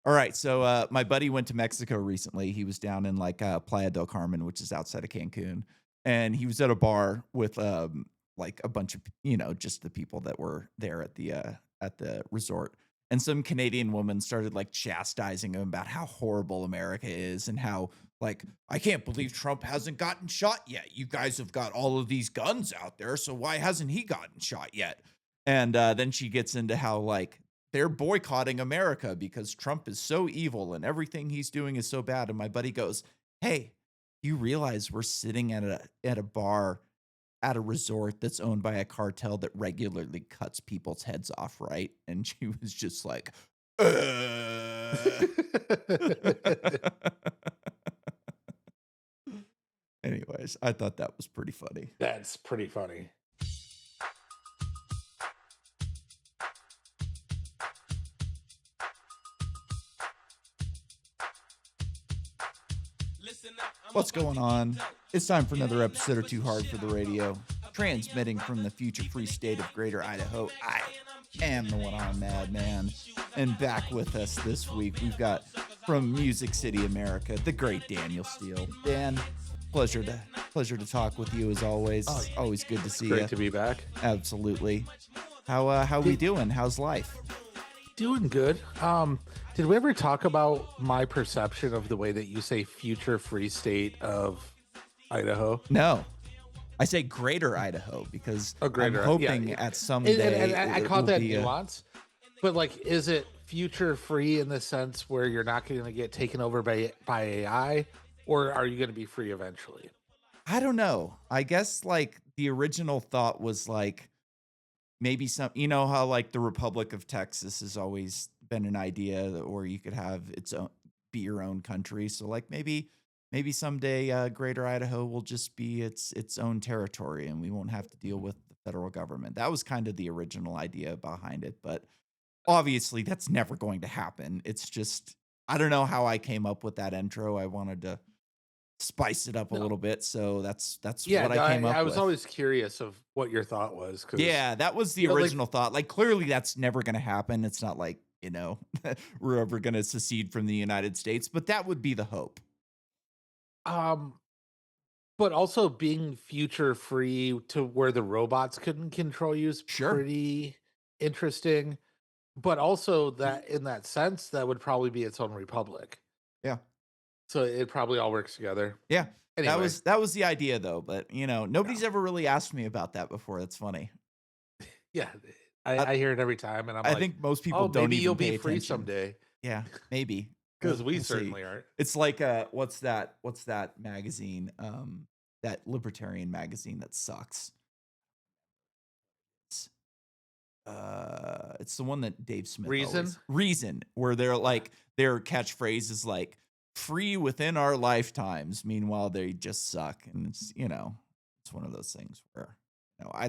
All right, so my buddy went to Mexico recently. He was down in like Playa del Carmen, which is outside of Cancun, and he was at a bar with like a bunch of just the people that were there at the resort. And some Canadian woman started like chastising him about how horrible America is and how like I can't believe Trump hasn't gotten shot yet. You guys have got all of these guns out there, so why hasn't he gotten shot yet? And then she gets into how like they're boycotting America because Trump is so evil and everything he's doing is so bad. And my buddy goes, "Hey, you realize we're sitting at a bar at a resort that's owned by a cartel that regularly cuts people's heads off, right?" And she was just like, Anyways, I thought that was pretty funny. That's pretty funny. What's going on? It's time for another episode of Too Hard for the Radio, transmitting from the future free state of Greater Idaho. I am the one-armed madman, and back with us this week we've got from Music City, America, the great Daniel Steele. Dan, pleasure to talk with you as always. Oh, Always good to see Great you. to be back. Absolutely. How we doing? How's life? Doing good. Did we ever talk about my perception of the way that you say future free state of Idaho? No. I say Greater Idaho because Oh, Greater, I'm yeah, hoping yeah. at some And, day I it caught will that be nuance, but like, is it future free in the sense where you're not going to get taken over by AI, or are you going to be free eventually? I don't know. I guess like the original thought was like maybe some, how like the Republic of Texas has always been an idea where you could have its own, be your own country. So like maybe someday Greater Idaho will just be its own territory and we won't have to deal with the federal government. That was kind of the original idea behind it, but obviously that's never going to happen. It's just I don't know how I came up with that intro. I wanted to spice it up a No. little bit, so that's Yeah, what I no, came I up was with. always curious of what your thought was because, Yeah, that was the like, original thought. Like, clearly, that's never gonna happen. It's not like, we're ever gonna secede from the United States, but that would be the hope. um, but also being future free to where the robots couldn't control you is Sure. pretty interesting. But also that in that sense, that would probably be its own republic. Yeah. So it probably all works together. Yeah. That Anyway, was that was the idea, though, but, yeah, nobody's ever really asked me about that before. That's funny. yeah. I I hear it every time, and I'm I like, think most people oh, don't maybe you'll even be pay free attention. someday Yeah, maybe. because we We'll see. certainly aren't. It's like, what's that magazine, that libertarian magazine that sucks? It's the one that Dave Smith Reason? always Reason, where they're Yeah. like their catchphrase is like free within our lifetimes. Meanwhile, they just suck. And it's one of those things where I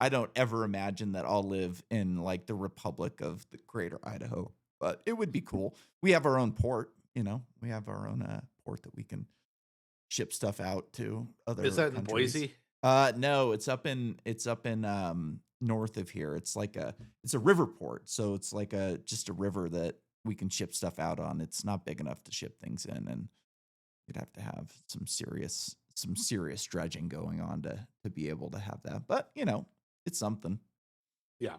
don't ever imagine that I'll live in like the Republic of the Greater Idaho, but it would be cool. We have our own port, we have our own port that we can ship stuff out to Is other that in countries. Boise? No, it's up in north of here. It's a river port, so it's like a just a river that we can ship stuff out on. It's not big enough to ship things in, and you'd have to have some serious dredging going on to be able to have that. But it's something. Yeah.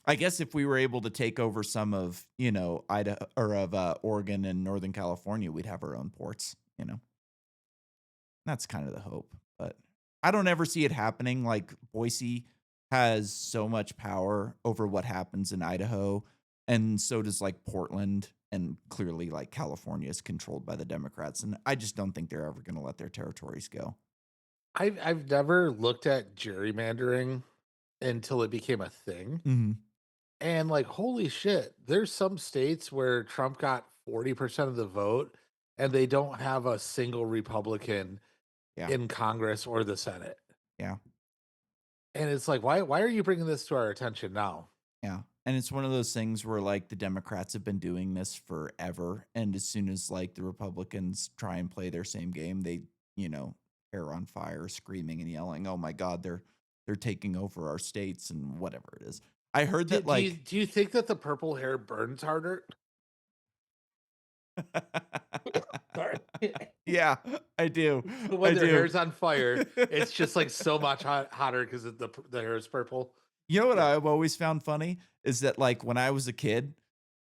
I guess if we were able to take over some of Idaho or of Oregon and Northern California, we'd have our own ports. That's kind of the hope, but I don't ever see it happening. Like Boise has so much power over what happens in Idaho, and so does like Portland, and clearly like California is controlled by the Democrats, and I just don't think they're ever going to let their territories go. I've never looked at gerrymandering until it became a thing. Hmm. And like, holy shit, there's some states where Trump got 40% of the vote and they don't have a single Republican Yeah, in Congress or the Senate. yeah, And it's like, why are you bringing this to our attention now? yeah. And it's one of those things where like the Democrats have been doing this forever, and as soon as like the Republicans try and play their same game, they you know hair on fire, screaming and yelling, "Oh my God, they're taking over our states," and whatever it is. I heard Do, that do you like do you think that the purple hair burns harder? Sorry. Yeah, I do. So when I their do. hair's on fire, it's just like so much hotter because the hair is purple. You know what Yeah, I've always found funny is that, like, when I was a kid,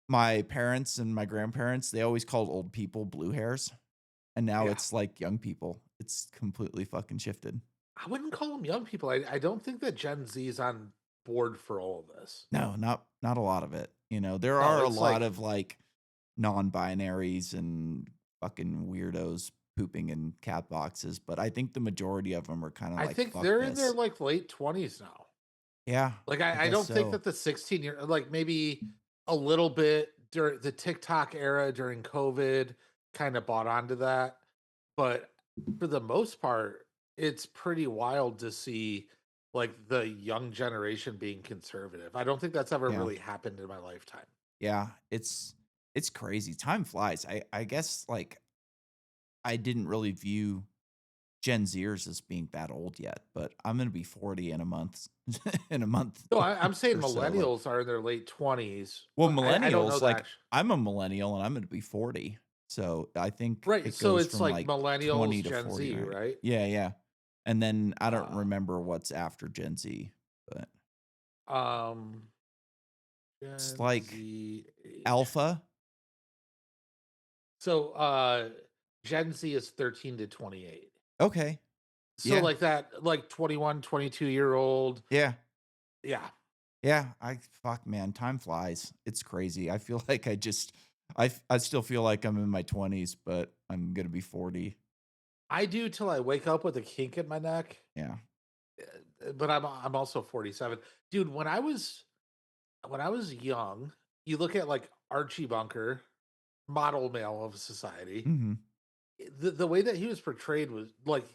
my parents and my grandparents, they always called old people blue hairs, and now yeah. it's like young people. It's completely fucking shifted. I wouldn't call them young people. I don't think that Gen Z is on board for all of this. No, not a lot of it. You know, there No, are a it's lot like of, like, non-binaries and fucking weirdos pooping in cat boxes, but I think the majority of them are kinda I like, think "Fuck they're in their this." like late 20s now. Yeah, Like I I guess don't think so. that the 16-year like maybe a little bit during the TikTok era during COVID kind of bought onto that, but for the most part, it's pretty wild to see like the young generation being conservative. I don't think that's ever Yeah. really happened in my lifetime. Yeah, it's crazy. Time flies. I guess, like, I didn't really view Gen Zers as being that old yet, but I'm gonna be 40 in a month in a month No, I'm saying or so, like millennials are in their late 20s. well, I don't know millennials, that. like, I'm a millennial and I'm gonna be 40, so I think Right. it So goes it's from, like like, 20 millennials, to Gen 40, Z, right? right? Yeah, yeah, and then I don't Uh, remember what's after Gen Z, but um, it's Gen like Z age. alpha? So Gen Z is 13 to 28. Okay. So Yeah, like that, like 21, 22-year old. yeah. Yeah. Yeah, I fuck, man, time flies. It's crazy. I feel like I still feel like I'm in my 20s, but I'm gonna be 40. I do till I wake up with a kink in my neck. Yeah. But I'm also 47. Dude, when I was young, you look at like Archie Bunker, model male of society. Mhm. The way that he was portrayed was like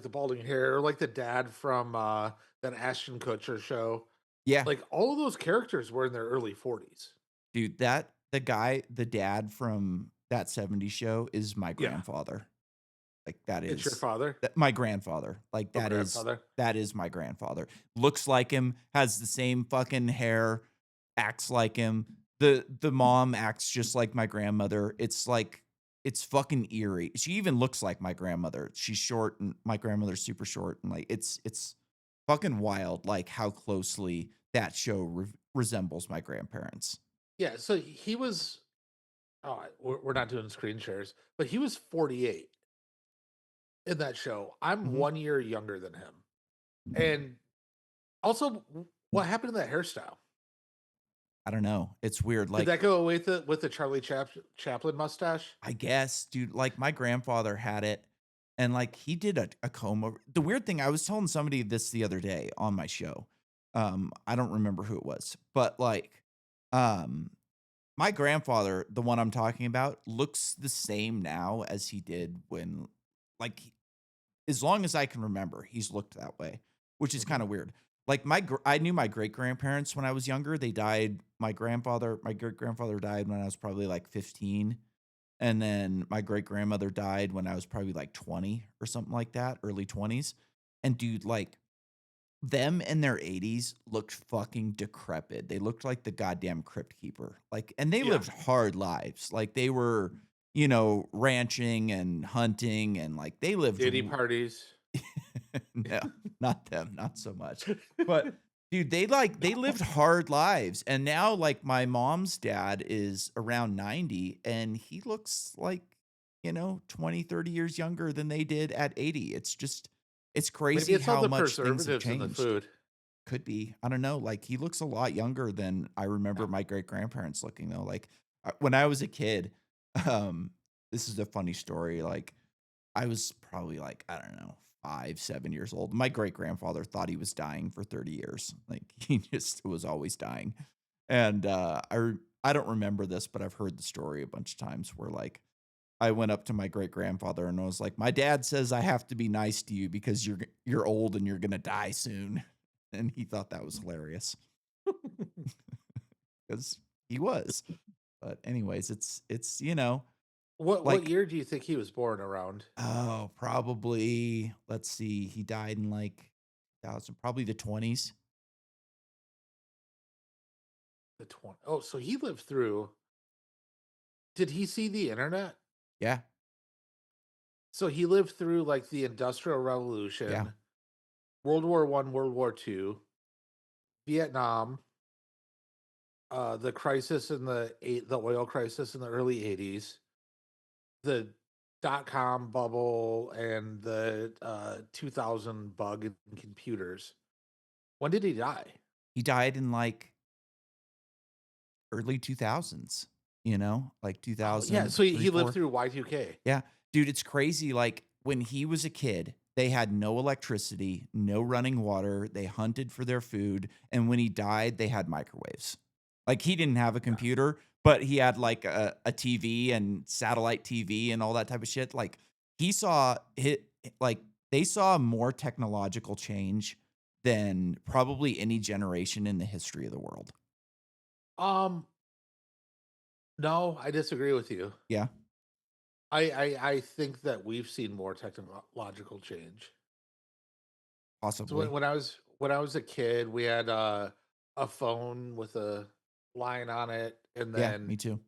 the balding hair, or like the dad from that Ashton Kutcher show. Yeah, Like all of those characters were in their early 40s. dude, the dad from that '70s show is my Yeah. grandfather. Like, It's your father? my grandfather. Like, Oh, grandfather. that is my grandfather. Looks like him, has the same fucking hair, acts like him. The mom acts just like my grandmother. It's like it's fucking eerie. She even looks like my grandmother. She's short and my grandmother's super short, and, like, it's fucking wild, like, how closely that show resembles my grandparents. Yeah, so he was we're not doing screen shares, but he was 48 in that show. I'm Mhm. 1 year younger than him. And also, what happened to that hairstyle? I don't know. It's weird, Did that like, go away with the Charlie Chaplin mustache? I guess, dude, like, my grandfather had it, and, like, he did a comb over the weird thing, I was telling somebody this the other day on my show, I don't remember who it was, but, like, um, my grandfather, the one I'm talking about, looks the same now as he did when like, as long as I can remember, he's looked that way, which is Mhm. kinda weird. Like, I knew my great-grandparents when I was younger, they died my great-grandfather died when I was probably, like, 15, and then my great-grandmother died when I was probably, like, 20 or something like that, early 20s, and dude, like, them in their 80s looked fucking decrepit. They looked like the goddamn crypt keeper, like and they Yeah. lived hard lives, like, they were, you know, ranching and hunting and, like, they lived Diddy parties. no, not them, not so much. But, dude, they lived hard lives, and now, like, my mom's dad is around 90, and he looks like, you know, 20, 30 years younger than they did at 80. It's Maybe crazy it's all how the much things have preservatives in the changed. food. Could be. I don't know, like, he looks a lot younger than I remember Yeah. my great-grandparents looking, though, like, when I was a kid, um, this is a funny story, like, I was probably like, I don't know, 5, 7 years old. My great-grandfather thought he was dying for 30 years. Like, he just was always dying. And, I don't remember this, but I've heard the story a bunch of times where, like, I went up to my great-grandfather and I was like, "My dad says I have to be nice to you because you're old and you're gonna die soon." And he thought that was hilarious because he was. But anyways, it's, you know, What like year do you think he was born around? oh, probably, let's see, he died in, like, 1000 probably the 20s. The 20. Oh, so he lived through did he see the internet? Yeah. So he lived through like the Industrial Yeah. Revolution, World War One, World War Two, Vietnam, the crisis in the oil crisis in the early '80s, the dot-com bubble, and the 2000 bug in computers. When did he die? He died in like early 2000s, like Oh yeah, so 2003, he lived 4. through Y2K. Yeah. Dude, it's crazy. Like when he was a kid, they had no electricity, no running water. They hunted for their food. And when he died, they had microwaves. Like he didn't have a Yeah. computer, but he had like a TV and satellite TV and all that type of shit. Like he saw it, like they saw more technological change than probably any generation in the history of the world. Um, no, I disagree with you. Yeah, I think that we've seen more technological change. So possibly. when I was a kid, we had a phone with a line on it, and Yeah, then me too.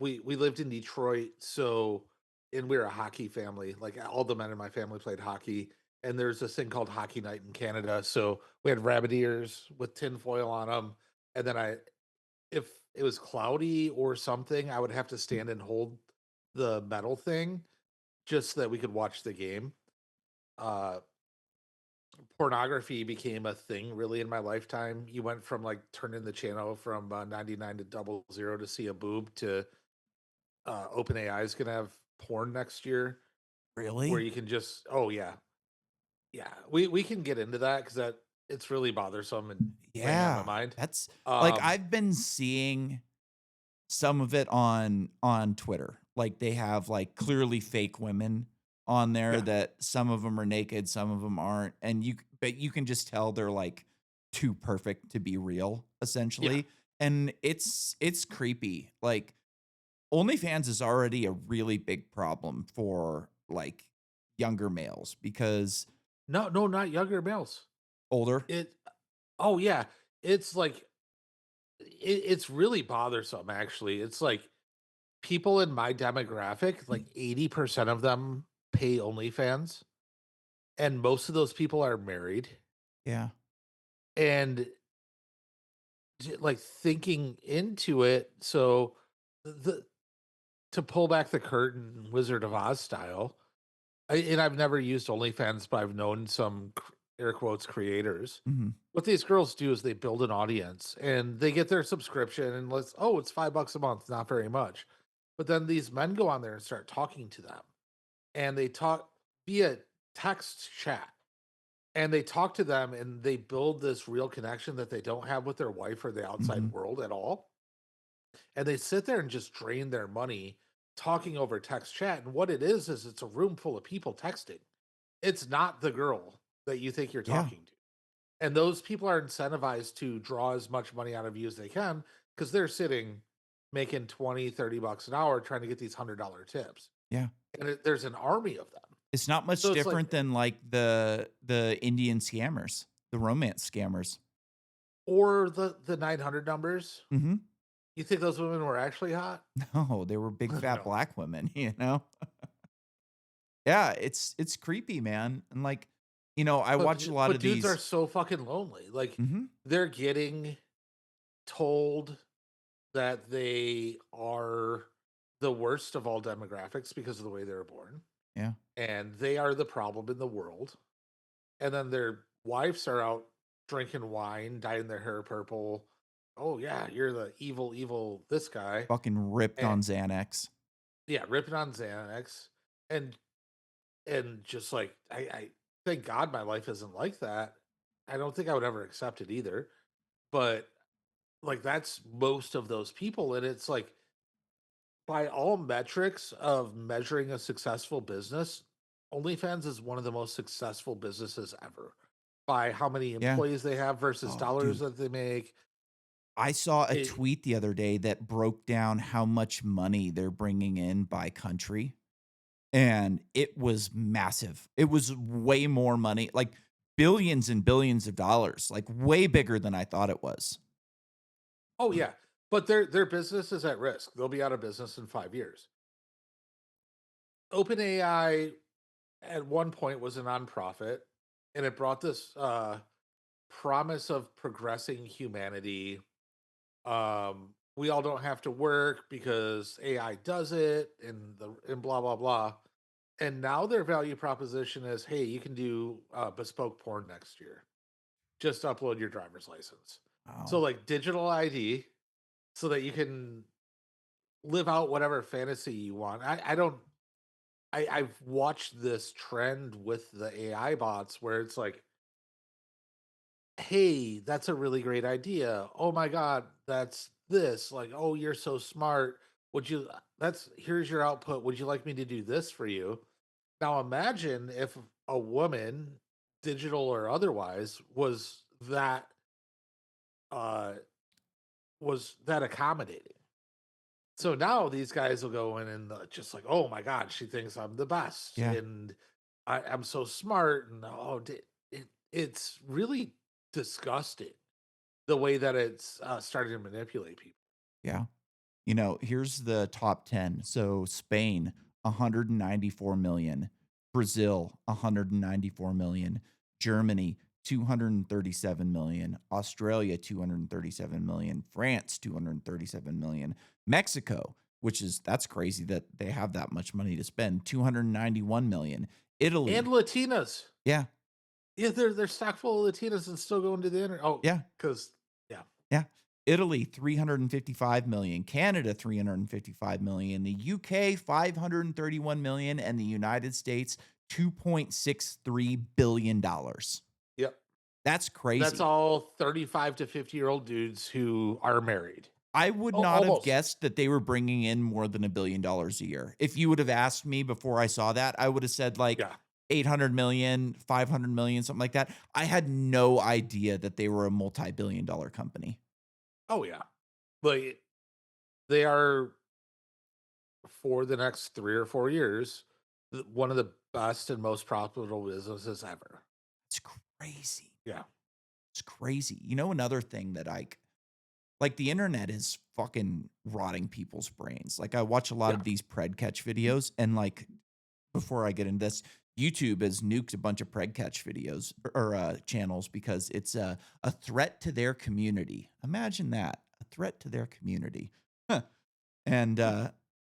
we lived in Detroit, so and we were a hockey family. Like all the men in my family played hockey, and there's this thing called Hockey Night in Canada. So we had rabbit ears with tin foil on them, and then if it was cloudy or something, I would have to stand and hold the metal thing just so that we could watch the game. Uh, Pornography became a thing really in my lifetime. You went from like turning the channel from 99 to 00 to see a boob to OpenAI is going to have porn next year where Really? you can just, oh yeah. Yeah. We can get into that because that it's really bothersome and weighing on my Yeah, mind. that's like, Um, I've been seeing some of it on Twitter. Like, they have, like, clearly fake women on there yeah. that some of them are naked, some of them aren't, and but you can just tell they're, like, too perfect to be real, Yeah. essentially, and it's creepy. Like, OnlyFans is already a really big problem for, like, younger males because No, no, not younger males. older. It, oh yeah. It's like, it's really bothersome actually. It's like, people in my demographic, like 80% of them pay OnlyFans, and most of those people are married. Yeah. And like thinking into it, so the to pull back the curtain, Wizard of Oz style. And I've never used OnlyFans, but I've known some air quotes creators. Mhm. What these girls do is they build an audience and they get their subscription, and it's $5 a month, not very much. But then these men go on there and start talking to them, and they talk via text chat, and they talk to them and they build this real connection that they don't have with their wife or the outside Mhm. world at all. And they sit there and just drain their money talking over text chat. And what it is it's a room full of people texting. It's not the girl that you think you're Yeah. talking to. And those people are incentivized to draw as much money out of you as they can because they're sitting making 20, $30 an hour trying to get these $100 tips. Yeah. And there's an army of them. It's not much So it's like, different than, like, the Indian scammers, the romance scammers. or the 900 numbers. Mhm. You think those women were actually hot? No, they were big fat No. black women, you know? Yeah, it's creepy, man, and, like, I watch a lot But of dudes are these. so fucking lonely. Like Mhm. they're getting told that they are the worst of all demographics because of the way they were born, Yeah. and they are the problem in the world. And then their wives are out drinking wine, dyeing their hair purple. Oh yeah, you're the evil this guy. Fucking ripped And on Xanax. yeah, ripping on Xanax. And just like I thank God my life isn't like that. I don't think I would ever accept it either. But like that's most of those people, and it's like by all metrics of measuring a successful business, OnlyFans is one of the most successful businesses ever by how many Yeah. employees they have versus Oh, dollars dude. that they make. I saw a It, tweet the other day that broke down how much money they're bringing in by country, and it was massive. It was way more money, like, billions and billions of dollars, like, way bigger than I thought it was. oh yeah, but their business is at risk. They'll be out of business in 5 years. OpenAI at one point was a nonprofit, and it brought this promise of progressing humanity. We all don't have to work because AI does it, and blah blah blah. And now their value proposition is, hey, you can do bespoke porn next year. Just upload your driver's license. So Wow. like digital ID, so that you can live out whatever fantasy you want. I don't. I've watched this trend with the AI bots where it's like, hey, that's a really great idea. Oh my God, that's this. Like, oh, you're so smart. Would you, that's, here's your output. Would you like me to do this for you? Now imagine if a woman, digital or otherwise, that, uh, was that accommodating. So now these guys will go in and just like, oh my God, she thinks I'm the best. Yeah. And I'm so smart. And it's really disgusting the way that it's, starting to manipulate people. Yeah. Here's the top 10. So Spain, 194 million. Brazil, 194 million. Germany, 237 million. Australia, 237 million. France, 237 million. Mexico, that's crazy that they have that much money to spend, 291 million. And Italy, Latinas. yeah, Yeah, they're stacked full of Latinas and still going to the internet. Oh, yeah. because yeah. Yeah. Italy, 355 million, Canada, 355 million, the UK, 531 million, and the United States, $2.63 billion. dollars. Yep. That's That's crazy. all 35 to 50-year-old dudes who are married. I would Oh, not have almost. guessed that they were bringing in more than $1 billion a year. If you would have asked me before I saw that, I would have said like Yeah. 800 million, 500 million, something like that. I had no idea that they were a multi-billion-dollar company. Oh, yeah. Like they are, for the next 3 or 4 years, one of the best and most profitable businesses ever. It's crazy. Yeah. It's crazy. Another thing that like the internet is fucking rotting people's brains. Like I watch a lot Yeah. of these pred catch videos and like before I get into this, YouTube has nuked a bunch of pred catch videos or channels because it's a threat to their community. Imagine that. A threat to their community. Huh. And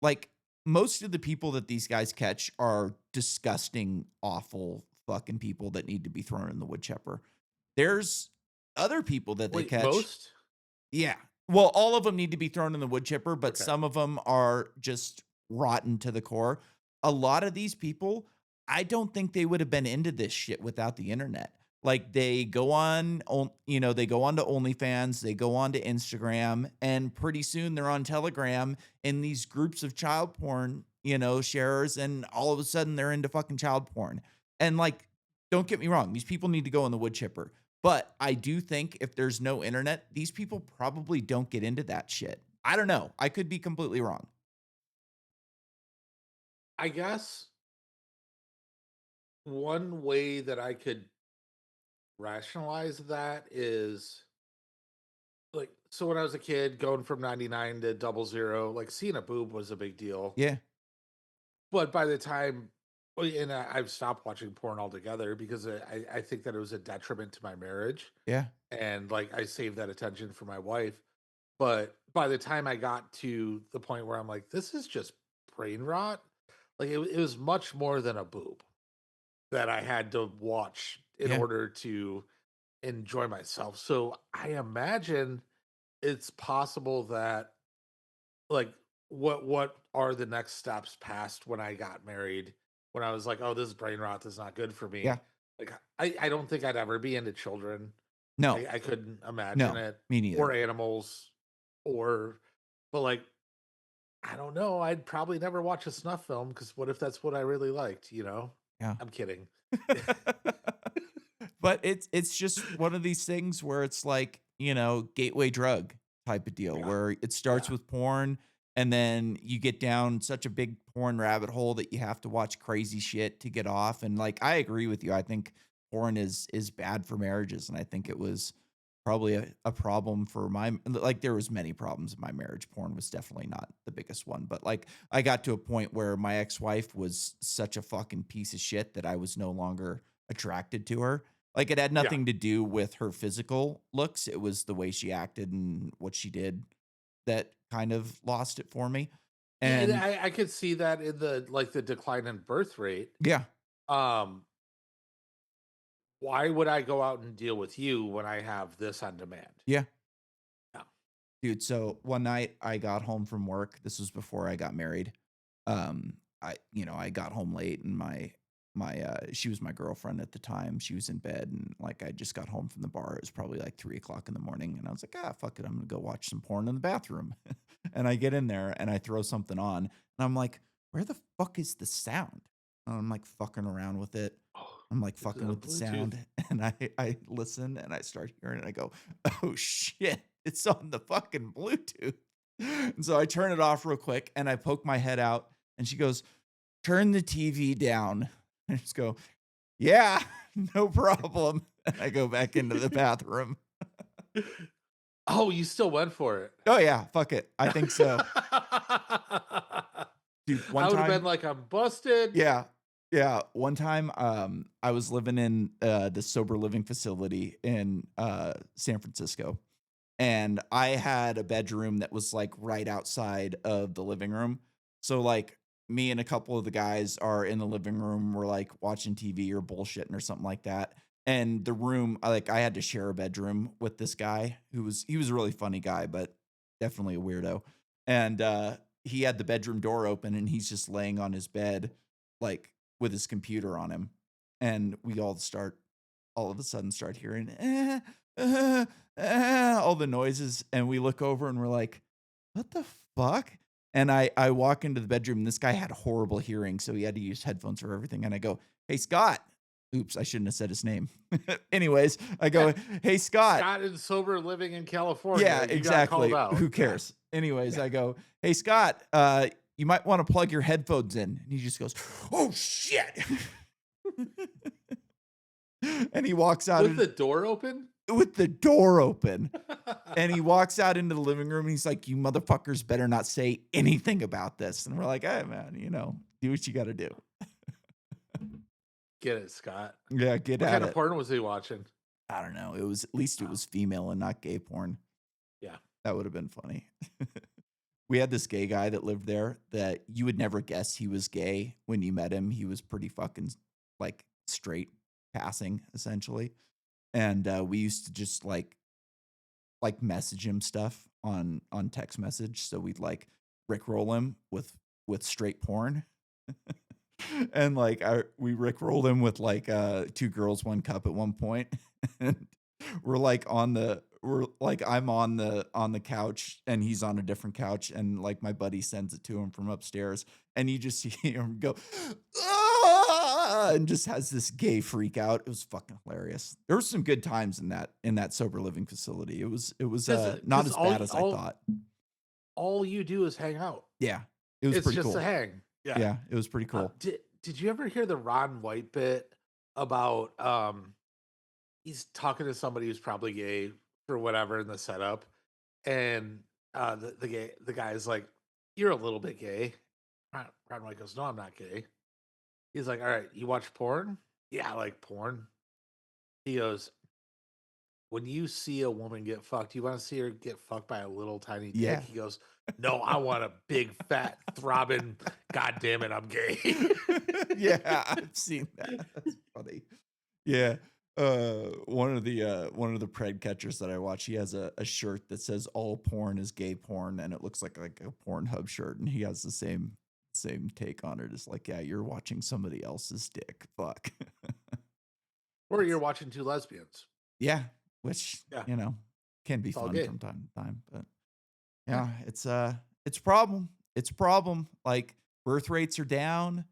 like most of the people that these guys catch are disgusting, awful fucking people that need to be thrown in the wood chipper. There's other people that they Wait, catch. most? Yeah. Well, all of them need to be thrown in the wood chipper, but Okay. some of them are just rotten to the core. A lot of these people, I don't think they would have been into this shit without the internet. Like they go they go on to OnlyFans, they go on to Instagram, and pretty soon they're on Telegram in these groups of child porn, sharers, and all of a sudden they're into fucking child porn. And like, don't get me wrong, these people need to go in the wood chipper. But I do think if there's no internet, these people probably don't get into that shit. I don't know. I could be completely wrong. I guess one way that I could rationalize that is like, so when I was a kid going from 99 to 00, like seeing a boob was a big deal. Yeah. But by the time, well, and I've stopped watching porn altogether because I think that it was a detriment to my marriage. Yeah. And like I saved that attention for my wife. But by the time I got to the point where I'm like, this is just brain rot, like it was much more than a boob that I had to watch in Yeah. order to enjoy myself. So I imagine it's possible that like what are the next steps past when I got married, when I was like, oh, this brain rot is not good for Yeah. me. Like I don't think I'd ever be into children. No. I couldn't imagine No. it, Me or neither. animals, or but like I don't know. I'd probably never watch a snuff film because what if that's what I really liked? You know, Yeah. I'm kidding. But it's just one of these things where it's like, gateway drug type of deal Yeah, where it starts yeah. with porn and then you get down such a big porn rabbit hole that you have to watch crazy shit to get off. And like I agree with you. I think porn is bad for marriages and I think it was probably a problem for my like, there was many problems in my marriage. Porn was definitely not the biggest one, but, like, I got to a point where my ex-wife was such a fucking piece of shit that I was no longer attracted to her. Like, it had Yeah. nothing to do with her physical looks, it was the way she acted and what she did that kind of lost it for me, Yeah, and and I could see that in the like the decline in birth rate. yeah, Um, why would I go out and deal with you when I have this on demand? yeah. Yeah. Dude, so one night I got home from work. This was before I got married. I got home late and she was my girlfriend at the time. She was in bed and like I just got home from the bar. It was probably like 3 o'clock in the morning. And I was like, fuck it. I'm gonna go watch some porn in the bathroom. And I get in there and I throw something on and I'm like, where the fuck is the sound? And I'm like fucking around with it. Oh, I'm like is it fucking a with the Bluetooth? sound and I listen and I start hearing it. I go, oh shit, it's on the fucking Bluetooth. And so I turn it off real quick and I poke my head out and she goes, turn the TV down. I just go, yeah, no problem. And I go back into the bathroom. Oh, you still went for it. Oh yeah, fuck it. I think so. Dude, one I would have been time, like, I'm busted. yeah. Yeah, one time, I was living in, the sober living facility in, San Francisco, and I had a bedroom that was, like, right outside of the living room. So, like, me and a couple of the guys are in the living room, we're, like, watching TV or bullshitting or something like that, and the room I had to share a bedroom with this guy he was a really funny guy, but definitely a weirdo, and, he had the bedroom door open, and he's just laying on his bed, like, with his computer on him, and we all of a sudden start hearing, uh, all the noises, and we look over and we're like, "What the fuck?" And I walk into the bedroom, and this guy had horrible hearing, so he had to use headphones for everything, and I go, "Hey, Scott." Oops, I shouldn't have said his name. Anyways, I Yeah. go, "Hey, Scott." Scott is sober living in Yeah, California. You got called exactly. out. Who Yeah. cares? Anyways, Yeah. I go, "Hey, Scott, you might wanna plug your headphones in." And he just goes, "Oh, shit." And he walks out With and the door open? with the door open. And he walks out into the living room and he's like, "You motherfuckers better not say anything about this." And we're like, "Hey, man, do what you gotta do." Get it, Scott. Yeah, get What at kind of it. porn was he watching? I don't know. It was at least it Oh, was female and not gay porn. yeah. That would have been funny. We had this gay guy that lived there that you would never guess he was gay when you met him. He was pretty fucking like straight passing essentially. And we used to just like message him stuff on text message. So we'd like rickroll him with straight porn. And like we rickrolled him with like two girls, one cup at one point. And we're like I'm on the couch and he's on a different couch and like my buddy sends it to him from upstairs and you just see him go "Ah!" and just has this gay freak out. It was fucking hilarious. There were some good times in that sober living facility. It was not Because as bad as I thought. all you do is hang out. Yeah. It was It's pretty just a cool. hang. Yeah. Yeah, it was pretty cool. Did you ever hear the Ron White bit about he's talking to somebody who's probably gay for whatever in the setup, and the guy is like, "You're a little bit gay." Ron White goes, "No, I'm not gay." He's like, "All right, you watch porn?" "Yeah, I like porn." He goes, "When you see a woman get fucked, you want to see her get fucked by a little tiny dick?" Yeah. He goes, "No, I want a big fat throbbing. God damn it, I'm gay." Yeah, I've seen that. That's funny. Yeah. One of the pred catchers that I watch, he has a shirt that says all porn is gay porn, and it looks like a Pornhub shirt, and he has the same take on it. It's like, yeah, you're watching somebody else's dick. Fuck. Or you're watching two lesbians. Yeah, which, Yeah, can be it's all fun gay. from time to time, but Yeah. yeah, it's a problem. It's a problem. Like birth rates are down.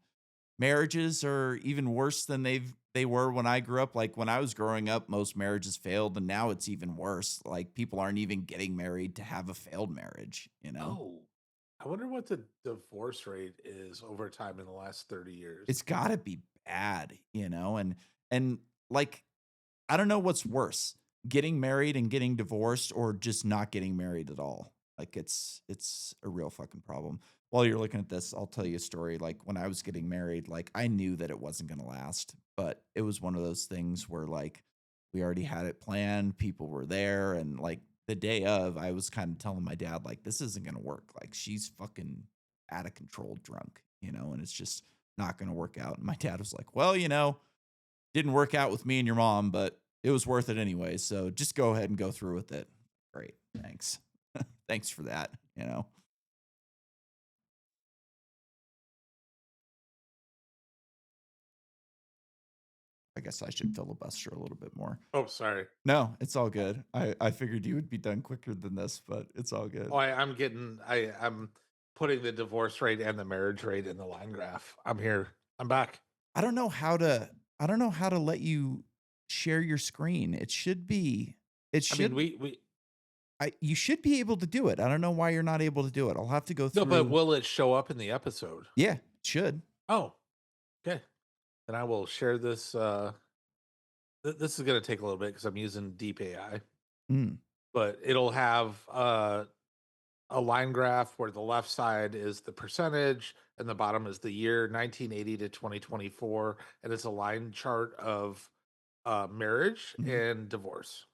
Marriages are even worse than they were when I grew up. Like when I was growing up, most marriages failed, and now it's even worse. Like people aren't even getting married to have a failed marriage, you know? Oh, I wonder what the divorce rate is over time in the last 30 years. It's gotta be bad, And like I don't know what's worse. getting married and getting divorced or just not getting married at all. Like it's a real fucking problem. While you're looking at this, I'll tell you a story. Like when I was getting married, like I knew that it wasn't going to last, but it was one of those things where like we already had it planned, people were there and like the day of I was kind of telling my dad like this isn't going to work. Like she's fucking out of control drunk, and it's just not going to work out. And my dad was like, "Well, didn't work out with me and your mom, but it was worth it anyway. So just go ahead and go through with it." Great. Thanks. Thanks for that. I guess I should filibuster a little bit more. Oh, sorry. No, it's all good. I figured you would be done quicker than this, but it's all good. Oh, I'm putting the divorce rate and the marriage rate in the line graph. I'm here. I'm back. I don't know how to I don't know how to let you share your screen. It I mean, should we you should be able to do it. I don't know why you're not able to do it. I'll have to go no, but through. will it show up in the episode? Yeah, it should. Oh, okay. Then I will share this. This is going to take a little bit because I'm using Deep AI, Mm, but it'll have a line graph where the left side is the percentage and the bottom is the year 1980 to 2024, and it's a line chart of marriage mhm. and divorce.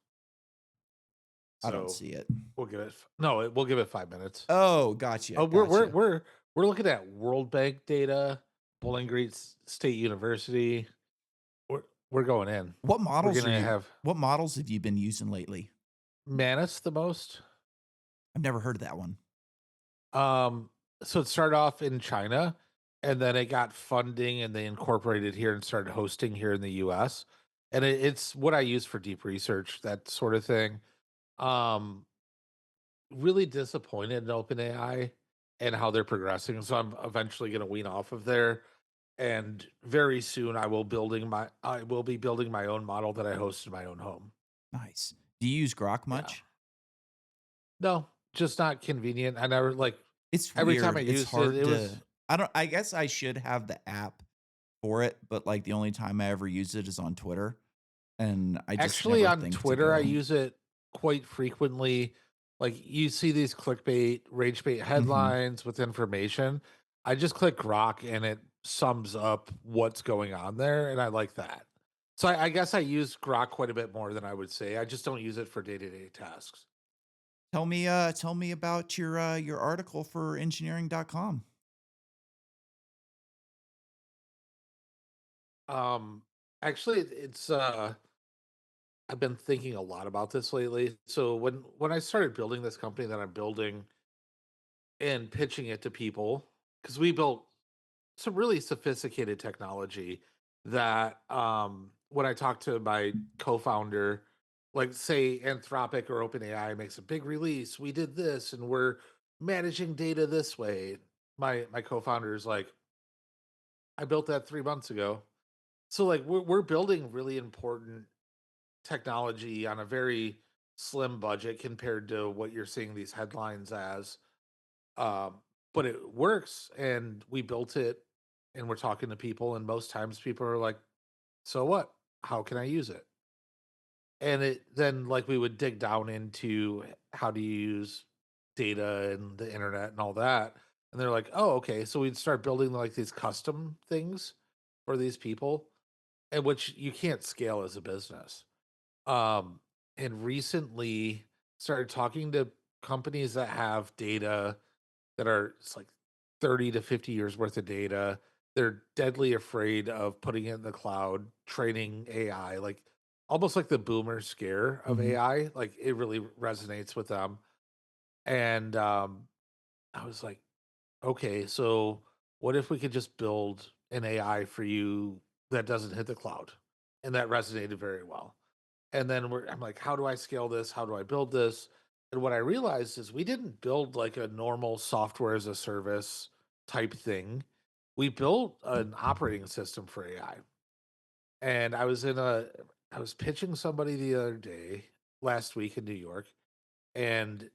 I don't So see it. we'll give it no, we'll give it 5 minutes. Oh, gotcha, Oh, gotcha. we're looking at World Bank data, Bowling Green State University. We're going in. What We're models are gonna you have what models have you been using lately? Manus the most. I've never heard of that one. Um, so it started off in China, and then it got funding, and they incorporated here and started hosting here in the U.S. And it's what I use for deep research, that sort of thing. Um, really disappointed in OpenAI and how they're progressing. So I'm eventually going to wean off of there. And very soon I will be building my own model that I host in my own home. Nice. Do you use Grok Yeah. much? No, just not convenient. I never like It's every time I weird. It's used it, hard it was to I guess I should have the app for it, but, like, the only time I ever use it is on Twitter, and I just actually never on think to Twitter, I go. use it quite frequently. Like you see these clickbait, rage bait Mhm. headlines with information. I just click Grok and it sums up what's going on there, and I like that. So I guess I use Grok quite a bit more than I would say. I just don't use it for day to day tasks. Tell me about your article for engineering.com. Um, actually, it's I've been thinking a lot about this lately. So when I started building this company that I'm building and pitching it to people, because we built some really sophisticated technology that when I talk to my co-founder, like say Anthropic or OpenAI makes a big release, we did this and we're managing data this way. My co-founder is like, I built that 3 months ago. So like we're building really important technology on a very slim budget compared to what you're seeing these headlines as. Um, but it works, and we built it, and we're talking to people, and most times people are like, "So what? How can I use it?" And it then like we would dig down into how to use data and the internet and all that, and they're like, "Oh, okay." So we'd start building like these custom things for these people, and which you can't scale as a business. Um, and recently started talking to companies that have data that are it's like 30 to 50 years worth of data. They're deadly afraid of putting it in the cloud, training AI, like almost like the boomer scare of Mhm. AI. Like it really resonates with them. And I was like, okay, so what if we could just build an AI for you that doesn't hit the cloud? And that resonated very well. And then I'm like, how do I scale this? How do I build this? And what I realized is we didn't build like a normal software as a service type thing. We built an operating system for AI. And I was pitching somebody the other day, last week in New York, and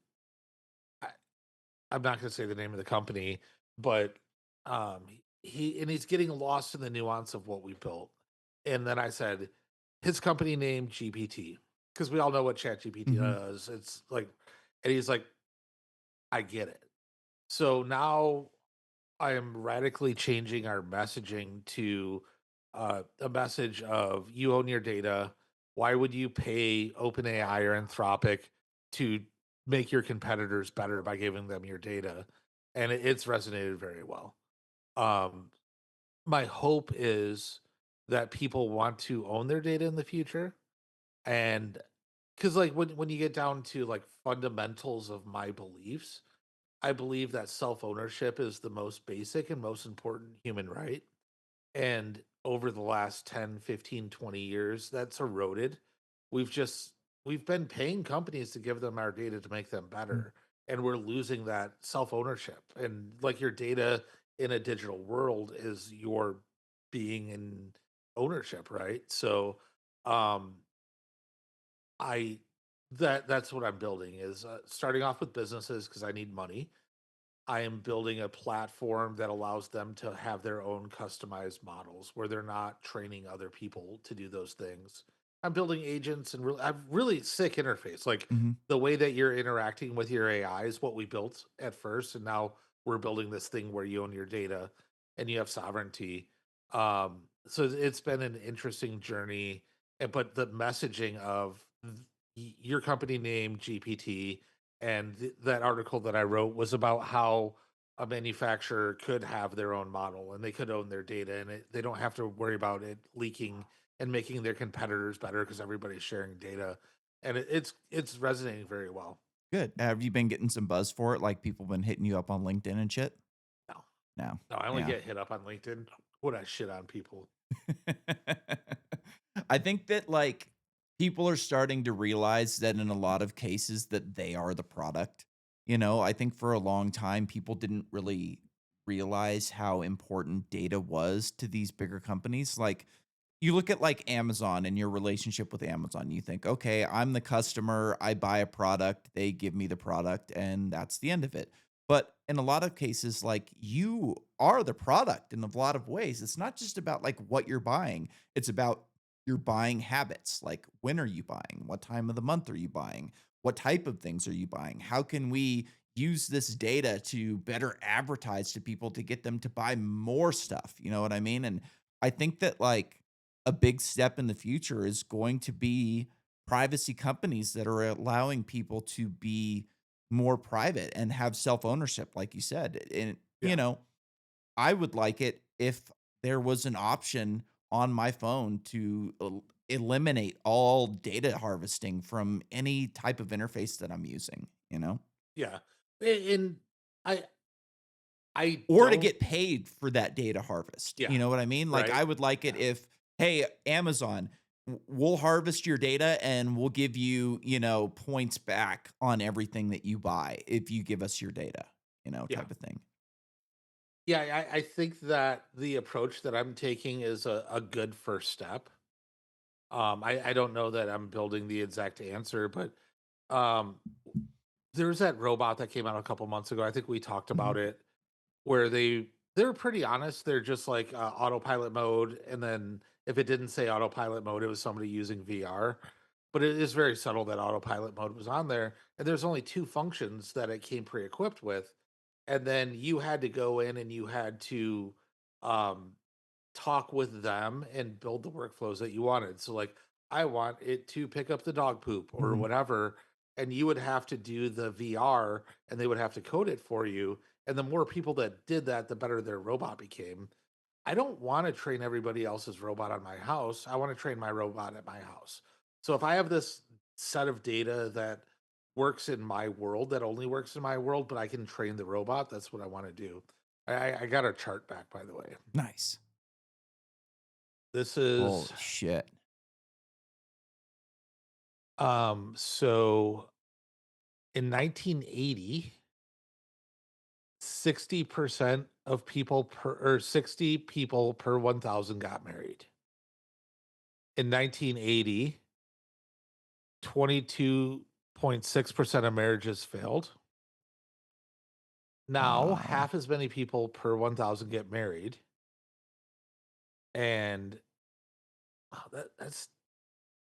I, I'm not going to say the name of the company, but he's getting lost in the nuance of what we built. And then I said, his company name GPT. because we all know what ChatGPT Mhm. does. It's like, and he's like, I get it. So now I am radically changing our messaging to a message of you own your data. Why would you pay OpenAI or Anthropic to make your competitors better by giving them your data? And it's resonated very well. Um, my hope is that people want to own their data in the future. And because like when you get down to like fundamentals of my beliefs, I believe that self-ownership is the most basic and most important human right. And over the last 10, 15, 20 years, that's eroded. We've just we've been paying companies to give them our data to make them Mm. better. And we're losing that self-ownership. And like your data in a digital world is your being in ownership, right? So um I that's what I'm building is starting off with businesses because I need money. I am building a platform that allows them to have their own customized models where they're not training other people to do those things. I'm building agents and I've really sick interface. Like Mhm. the way that you're interacting with your AI is what we built at first, and now we're building this thing where you own your data and you have sovereignty. So it's been an interesting journey, but the messaging of your company name GPT and that article that I wrote was about how a manufacturer could have their own model and they could own their data and they don't have to worry about it leaking and making their competitors better because everybody's sharing data. And it's resonating very well. Good. Have you been getting some buzz for it? Like people been hitting you up on LinkedIn and shit? No, No. no, I only Yeah. get hit up on LinkedIn when I shit on people. I think that like people are starting to realize that in a lot of cases that they are the product. You know, I think for a long time people didn't really realize how important data was to these bigger companies. Like you look at like Amazon and your relationship with Amazon, you think, okay, I'm the customer, I buy a product, they give me the product, and that's the end of it. But in a lot of cases, like you are the product in a lot of ways. It's not just about like what you're buying, it's about your buying habits. Like, when are you buying? What time of the month are you buying? What type of things are you buying? How can we use this data to better advertise to people to get them to buy more stuff? You know what I mean? And I think that like a big step in the future is going to be privacy companies that are allowing people to be more private and have self ownership, like you said. And, you Yeah. know, I would like it if there was an option on my phone to eliminate all data harvesting from any type of interface that I'm using, you know, Yeah. And I I or to don't get paid for that data harvest. yeah, You know what I mean? Like, right. I would like it Yeah. if, hey, Amazon, we'll harvest your data and we'll give you, you know, points back on everything that you buy if you give us your data, you know, Yeah. type of thing. Yeah, I think that the approach that I'm taking is a good first step. I don't know that I'm building the exact answer, but um, there's that robot that came out a couple months ago. I think we talked Mhm. about it, where they're pretty honest. They're just like autopilot mode, and then if it didn't say autopilot mode, it was somebody using VR. But it is very subtle that autopilot mode was on there, and there's only two functions that it came pre-equipped with, and then you had to go in and you had to um talk with them and build the workflows that you wanted. So like I want it to pick up the dog poop or Mhm. whatever, and you would have to do the VR and they would have to code it for you. And the more people that did that, the better their robot became. I don't want to train everybody else's robot on my house. I want to train my robot at my house. So if I have this set of data that works in my world, that only works in my world, but I can train the robot, that's what I want to do. I got a chart back, by the way. Nice. This is Holy shit. so in 1980, 60% of people per or 60 people per 1,000 got married. In 1980, 22.6% of marriages failed. Now, Wow. half as many people per 1,000 get married, and wow, that's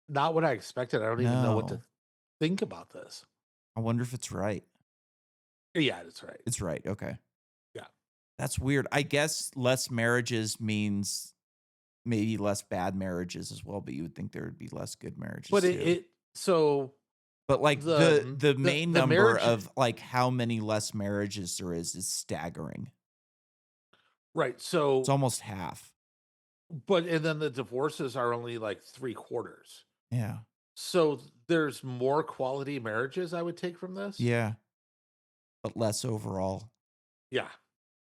not what I expected. I don't even know what to No. think about this. I wonder if it's right. Yeah, that's right. It's right. Okay. Yeah. That's weird. I guess less marriages means maybe less bad marriages as well, but you would think there would be less good But marriages it, too. it so But like the main the number marriage, of like how many less marriages there is staggering. right? It's So, almost half. but and then the divorces are only like three quarters. Yeah. So there's more quality marriages I would take from this. Yeah. But less overall. Yeah,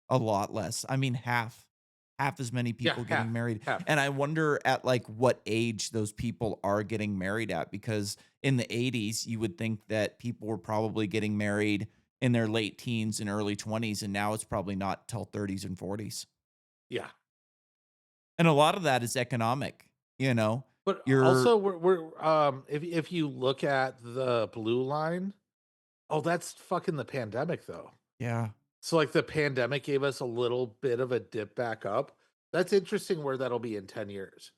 A lot less. I mean, half as many yeah, people getting half, married. half. And I wonder at like what age those people are getting married at because in the 80s you would think that people were probably getting married in their late teens and early 20s and now it's probably not till 30s and 40s. Yeah, And a lot of that is economic, you know. but You're also we're if you look at the blue line, oh, that's fucking the pandemic though. yeah. So like the pandemic gave us a little bit of a dip back up. That's interesting where that'll be in 10 years.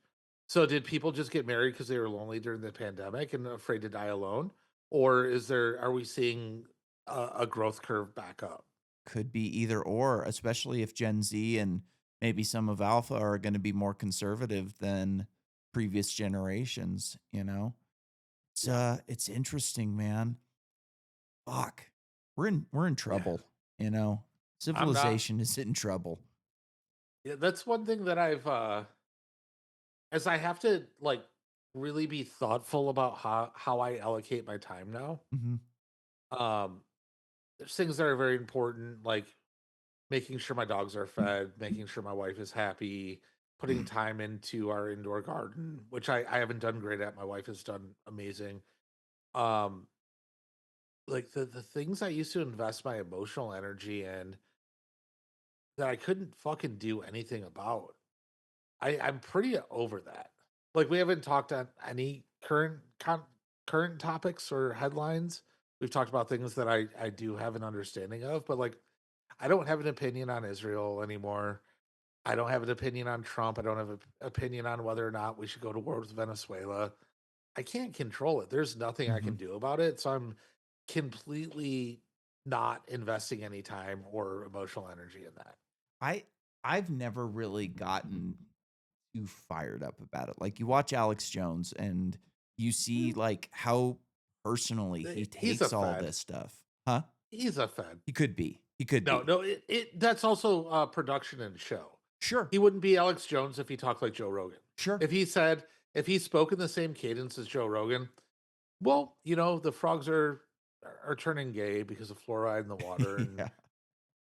So did people just get married because they were lonely during the pandemic and afraid to die alone? Or are we seeing a growth curve back up? Could be either or, especially if Gen Z and maybe some of Alpha are gonna be more conservative than previous generations, you know? Yeah. It's interesting, man. Fuck. We're in Yeah. trouble, you know? I'm not. Civilization is in trouble. Yeah, that's one thing that as I have to like really be thoughtful about how I allocate my time now. Mhm. Um there's things that are very important, like making sure my dogs are fed, making sure my wife is happy, putting time into our indoor garden, which I haven't done great at. My wife has done amazing. Um, like the things I used to invest my emotional energy in that I couldn't fucking do anything about. I'm pretty over that. Like we haven't talked on any current topics or headlines. We've talked about things that I do have an understanding of, but like I don't have an opinion on Israel anymore. I don't have an opinion on Trump. I don't have an opinion on whether or not we should go to war with Venezuela. I can't control it. There's nothing I can Mhm. do about it. So I'm completely not investing any time or emotional energy in that. I I've never really gotten too fired up about it. Like, you watch Alex Jones and you see, Mm, like, how personally he He's a takes all fed. this stuff. Huh? He's a fed. He could be. He could No, be. no, it that's also production and show. Sure. He wouldn't be Alex Jones if he talked like Joe Rogan. Sure. If he said, if he spoke in the same cadence as Joe Rogan, well, the frogs are turning gay because of fluoride in the water, and Yeah.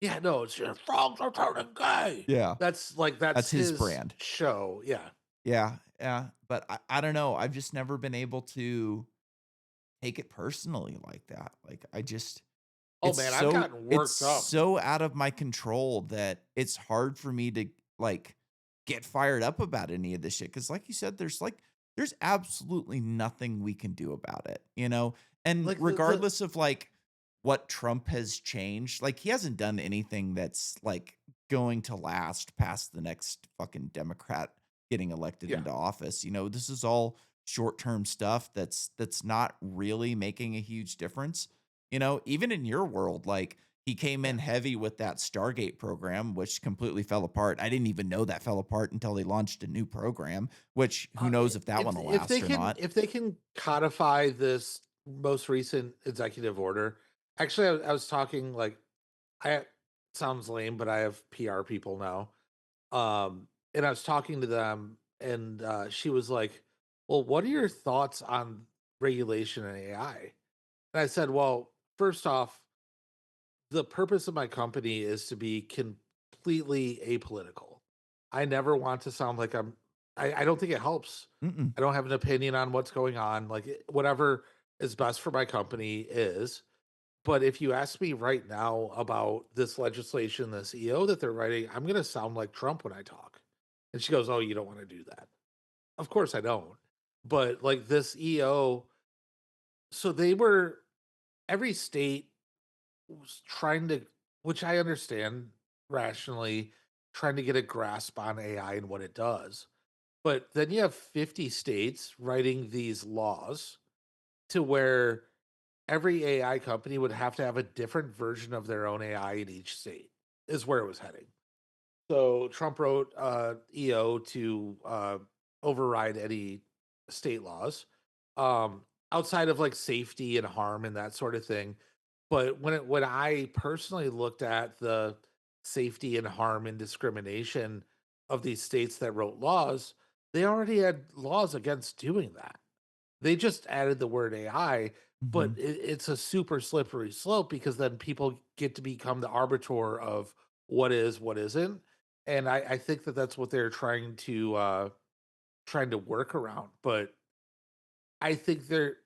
yeah, no, it's frogs are turning gay. Yeah. That's like that's That's his his brand. show. Yeah. Yeah, yeah, but I don't know, I've just never been able to take it personally like that, like, I just Oh man, I've gotten it's worked up. so out of my control that it's hard for me to, like, get fired up about any of this shit. Because, like you said, there's absolutely nothing we can do about it, you know? And Like the regardless of, like, what Trump has changed, like, he hasn't done anything that's, like, going to last past the next fucking Democrat getting elected yeah. into office, you know? This is all short-term stuff that's not really making a huge difference. You know, even in your world, like, he came Yeah. in heavy with that Stargate program, which completely fell apart. I didn't even know that fell apart until they launched a new program, which who knows if that one will last or not. If they can codify this most recent executive order. Actually, I was talking like I sounds lame, but I have PR people now. And I was talking to them, and she was like, "Well, what are your thoughts on regulation and AI?" And I said, "Well, first off, the purpose of my company is to be completely apolitical. I never want to sound like I don't think it helps. Mm-mm. I don't have an opinion on what's going on. Like whatever is best for my company is. But if you ask me right now about this legislation, this EO that they're writing, I'm going to sound like Trump when I talk." And she goes, "Oh, you don't want to do that." Of course I don't. But like this EO, so they were every state was trying to, which I understand rationally, trying to get a grasp on AI and what it does. But then you have 50 states writing these laws to where every AI company would have to have a different version of their own AI in each state, is where it was heading. So Trump wrote EO to override any state laws outside of like safety and harm and that sort of thing. But when I personally looked at the safety and harm and discrimination of these states that wrote laws, they already had laws against doing that. They just added the word AI, but Mhm. it's a super slippery slope because then people get to become the arbiter of what is, what isn't, and I think that that's what they're trying to work around. But I think they're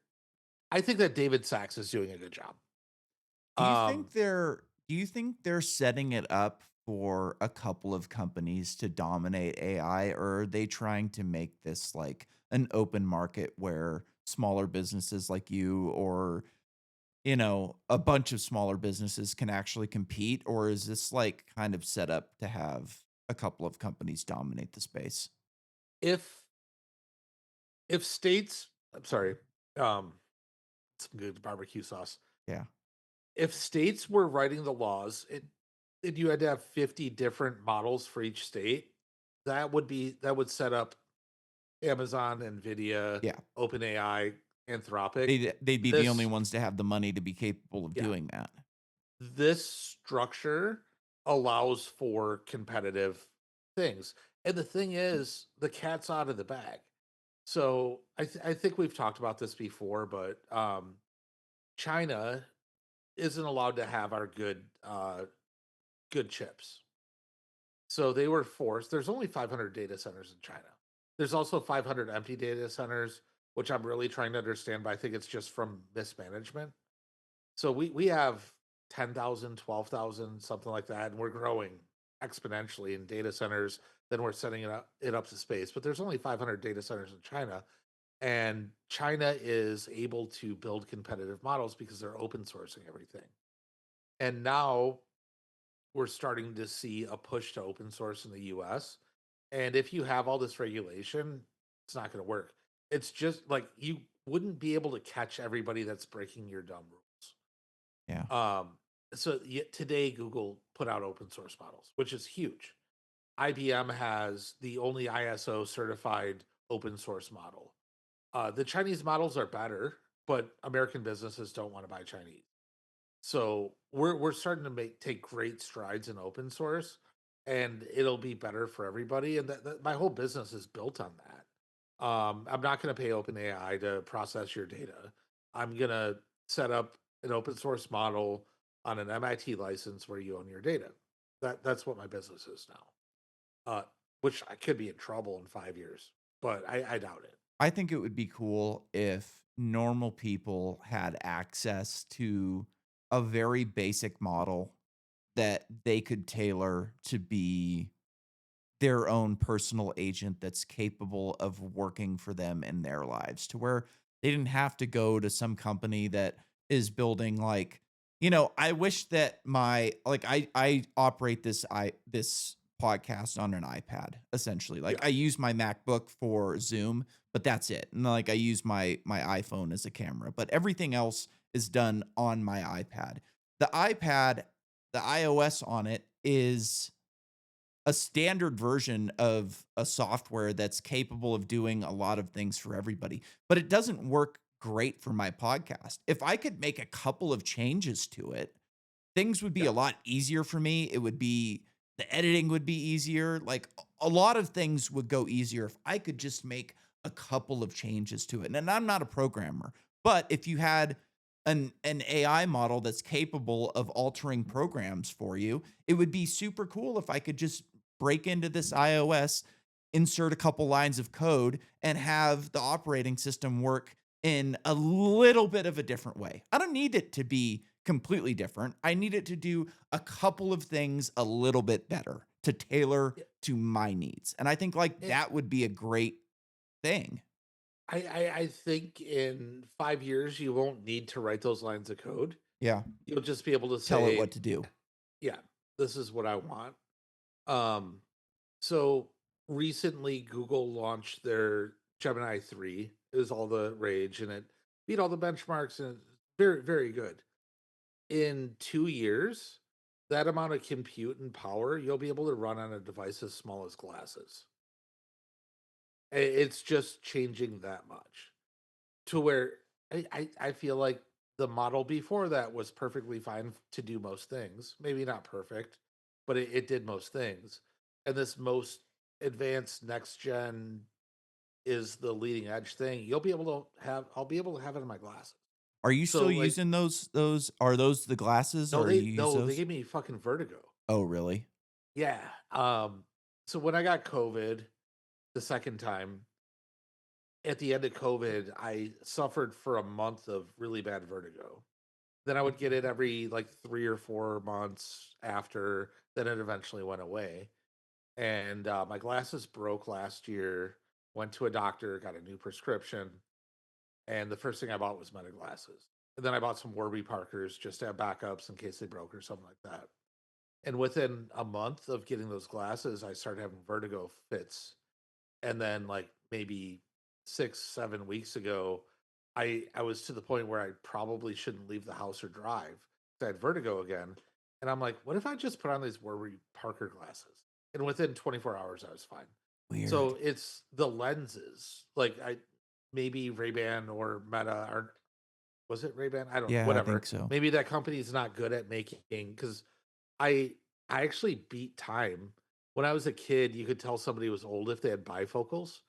I think that David Sachs is doing a good job. Um, Do you think they're setting it up for a couple of companies to dominate AI, or are they trying to make this like an open market where smaller businesses like you or, a bunch of smaller businesses can actually compete, or is this like kind of set up to have a couple of companies dominate the space? if states, I'm sorry, um, some good barbecue sauce. Yeah. If states were writing the laws, and you had to have 50 different models for each state, that would set up Amazon, Nvidia, Yeah. OpenAI, Anthropic. They'd be the only This ones to have the money to be capable of yeah, doing that. this structure allows for competitive things. And the thing is, the cat's out of the bag. So I think we've talked about this before, but China isn't allowed to have our good chips. So they were forced. There's only 500 data centers in China. There's also 500 empty data centers, which I'm really trying to understand, but I think it's just from mismanagement. So we have 10,000, 12,000, something like that, and we're growing exponentially in data centers. Then we're setting it up to space. But there's only 500 data centers in China, and China is able to build competitive models because they're open sourcing everything. And now we're starting to see a push to open source in the US. And if you have all this regulation, it's not going to work. It's just like you wouldn't be able to catch everybody that's breaking your dumb rules. Yeah. So yet today, Google put out open source models, which is huge. IBM has the only ISO certified open source model. The Chinese models are better, but American businesses don't want to buy Chinese. So we're starting to take great strides in open source, and it'll be better for everybody. And that my whole business is built on that. I'm not going to pay OpenAI to process your data. I'm going to set up an open source model on an MIT license where you own your data. That's what my business is now. Which I could be in trouble in 5 years, but I doubt it. I think it would be cool if normal people had access to a very basic model that they could tailor to be their own personal agent that's capable of working for them in their lives to where they didn't have to go to some company that is building like I wish that my like I operate this podcast on an iPad essentially. Like Yeah. I use my MacBook for Zoom, but that's it. And like I use my iPhone as a camera, but everything else is done on my iPad. The iPad, the iOS on it is a standard version of a software that's capable of doing a lot of things for everybody, but it doesn't work great for my podcast. If I could make a couple of changes to it, things would be Yeah. a lot easier for me. It would be the editing would be easier. Like a lot of things would go easier if I could just make a couple of changes to it. And I'm not a programmer, but if you had an AI model that's capable of altering programs for you, it would be super cool if I could just break into this iOS, insert a couple lines of code, and have the operating system work in a little bit of a different way. I don't need it to be completely different. I need it to do a couple of things a little bit better to tailor Yeah. to my needs. And I think like It, that would be a great thing. I think in 5 years you won't need to write those lines of code. Yeah. You'll just be able to Tell it say, what to do. "Yeah, this is what I want." Um, so recently Google launched their Gemini 3. It was all the rage and it beat all the benchmarks and it's very, very good. In 2 years, that amount of compute and power you'll be able to run on a device as small as glasses. It's just changing that much to where I feel like the model before that was perfectly fine to do most things. Maybe not perfect, but it did most things. And this most advanced next gen is the leading edge thing. I'll be able to have it in my glasses. Are you So still like using those are those the glasses, or you use no, they those? gave me fucking vertigo. Oh, really? Yeah. So when I got COVID the second time, at the end of COVID, I suffered for a month of really bad vertigo. Then I would get it every like 3 or 4 months after, then it eventually went away. And my glasses broke last year. Went to a doctor, got a new prescription, and the first thing I bought was Meta glasses. And then I bought some Warby Parkers just to have backups in case they broke or something like that. And within a month of getting those glasses, I started having vertigo fits. And then like maybe 6, 7 weeks ago, I was to the point where I probably shouldn't leave the house or drive. I had vertigo again. And I'm like, what if I just put on these Warby Parker glasses? And within 24 hours, I was fine. Weird. So it's the lenses. Like I maybe Ray-Ban or Meta are was it Ray-Ban? I don't know. Yeah, I think Whatever. so. Maybe that company is not good at making because I I actually beat time. When I was a kid, you could tell somebody was old if they had bifocals,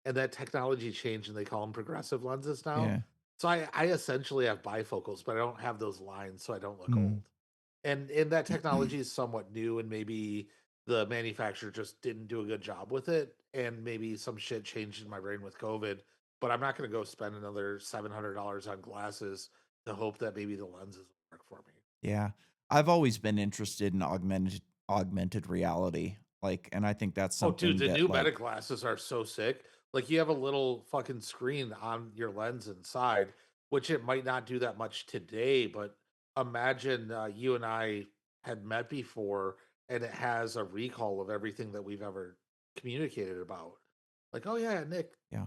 and that technology changed and they call them progressive lenses now. Yeah. So I essentially have bifocals, but I don't have those lines, so I don't look Mm. old. And that technology is somewhat new, and maybe the manufacturer just didn't do a good job with it, and maybe some shit changed in my brain with COVID. But I'm not going to go spend another $700 on glasses to hope that maybe the lenses will work for me. Yeah. I've always been interested in augmented reality, like, and I think that's Oh, dude, something the that, new Meta like, glasses are so sick. Like you have a little fucking screen on your lens inside, which it might not do that much today, but imagine you and I had met before and it has a recall of everything that we've ever communicated about. Like, oh yeah, Nick, yeah.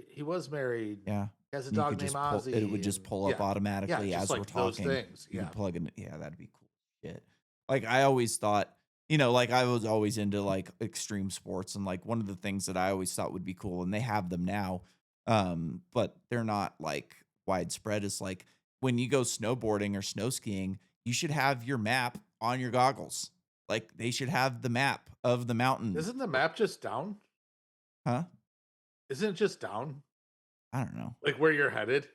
he was married, Yeah. he has a And you dog could named just pull it would Ozzy, just and pull up yeah. Yeah, automatically just as we're like those talking. things. You Yeah. could plug in, yeah, that'd be cool shit. Like, I always thought, like, I was always into, like, extreme sports, and, like, one of the things that I always thought would be cool, and they have them now, but they're not, like, widespread, is, like, when you go snowboarding or snow skiing, you should have your map on your goggles. Like, they should have the map of the mountain. Isn't the map just down? Huh? Isn't it just down? I don't know. Like where you're headed?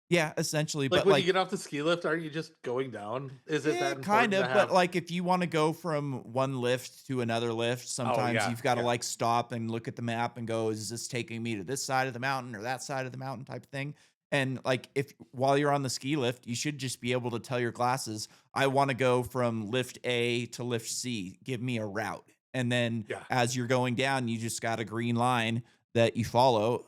Yeah, essentially, Like, but, when you like, get off the ski lift, aren't you just going down? Is it yeah, that kind important to of, but, have like, if you wanna go from one lift to another lift, Oh, sometimes yeah, you've gotta, yeah. like, stop and look at the map and go, "Is this taking me to this side of the mountain or that side of the mountain?" type of thing, and, like, if while you're on the ski lift, you should just be able to tell your glasses, "I wanna go from lift A to lift C, give me a route," and then Yeah. as you're going down, you just got a green line that you follow,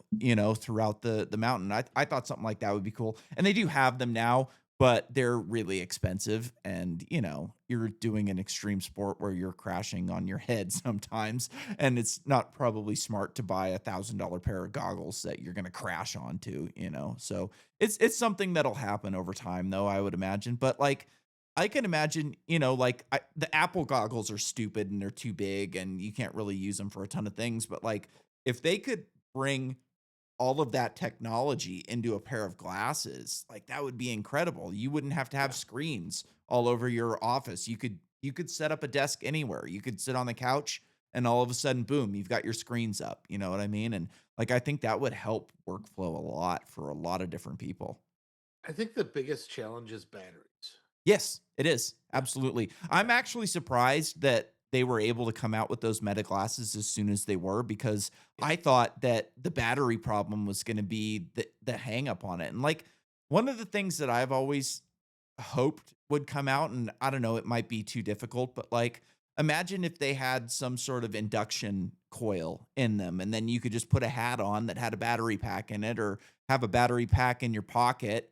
throughout the mountain. I thought something like that would be cool, and they do have them now, but they're really expensive, and you're doing an extreme sport where you're crashing on your head sometimes, and it's not probably smart to buy $1,000 pair of goggles that you're going to crash onto. So it's something that'll happen over time, though, I would imagine. But, like, I can imagine, like, the Apple goggles are stupid and they're too big and you can't really use them for a ton of things, but, like, if they could bring all of that technology into a pair of glasses, like, that would be incredible. You wouldn't have to have Yeah. screens all over your office. You could set up a desk anywhere. You could sit on the couch and all of a sudden, boom, you've got your screens up. You know what I mean? And, like, I think that would help workflow a lot for a lot of different people. I think the biggest challenge is batteries. Yes, it is. Yeah, Absolutely. I'm yeah, actually surprised that they were able to come out with those Meta glasses as soon as they were, because yeah. I thought that the battery problem was going to be the hang up on it. And, like, one of the things that I've always hoped would come out, and I don't know, it might be too difficult, but, like, imagine if they had some sort of induction coil in them, and then you could just put a hat on that had a battery pack in it, or have a battery pack in your pocket.